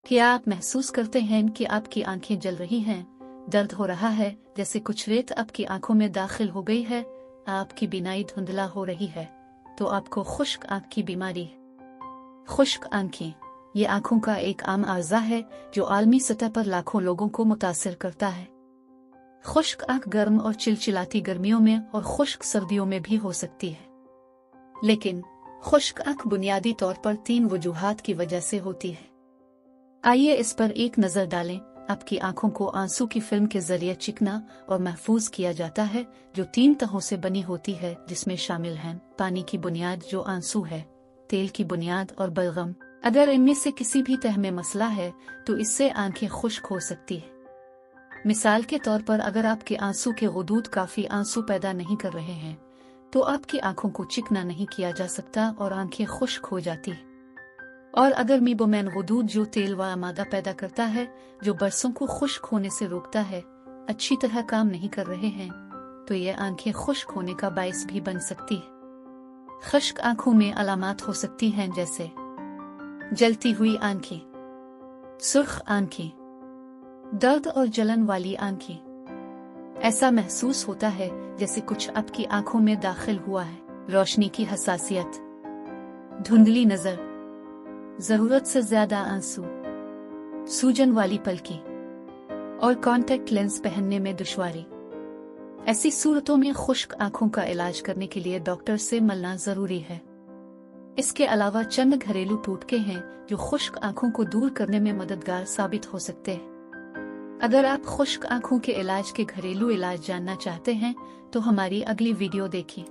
क्या आप महसूस करते हैं कि आपकी आंखें जल रही हैं, दर्द हो रहा है, जैसे कुछ रेत आपकी आंखों में दाखिल हो गई है, आपकी बीनाई धुंधला हो रही है, तो आपको खुश्क आंख की बीमारी है। खुश्क आंखें ये आंखों का एक आम आर्जा है जो आलमी सतह पर लाखों लोगों को मुतासिर करता है। खुश्क आंख गर्म और चिलचिलाती गर्मियों में और खुश्क सर्दियों में भी हो सकती है, लेकिन खुश्क आंख बुनियादी तौर पर 3 वजूहात की वजह से होती है। आइए इस पर एक नजर डालें। आपकी आंखों को आंसू की फिल्म के जरिए चिकना और महफूज किया जाता है जो 3 तहों से बनी होती है, जिसमें शामिल हैं पानी की बुनियाद जो आंसू है, तेल की बुनियाद और बलगम। अगर इनमें से किसी भी तह में मसला है तो इससे आंखें खुश्क हो सकती है। मिसाल के तौर पर अगर आपके आंसू के गुदूद काफी आंसू पैदा नहीं कर रहे हैं तो आपकी आंखों को चिकना नहीं किया जा सकता और आंखें खुश्क हो जाती हैं। और अगर मीबोमैन गुदूद जो तेल व मादा पैदा करता है जो बरसों को खुश्क होने से रोकता है अच्छी तरह काम नहीं कर रहे हैं तो ये आंखें खुश्क होने का बायस भी बन सकती है। खुश्क आंखों में अलामात हो सकती हैं जैसे जलती हुई आंखें, सुर्ख आंखें, दर्द और जलन वाली आंखें। ऐसा महसूस होता है जैसे कुछ आपकी आंखों में दाखिल हुआ है। रोशनी की हसासियत, धुंधली नजर, जरूरत से ज्यादा आंसू, सूजन वाली पलकें और कॉन्टैक्ट लेंस पहनने में दुश्वारी। ऐसी सूरतों में खुश्क आंखों का इलाज करने के लिए डॉक्टर से मिलना जरूरी है। इसके अलावा चंद घरेलू टोटके हैं जो खुश्क आंखों को दूर करने में मददगार साबित हो सकते हैं। अगर आप खुश्क आंखों के इलाज के घरेलू इलाज जानना चाहते हैं तो हमारी अगली वीडियो देखिए।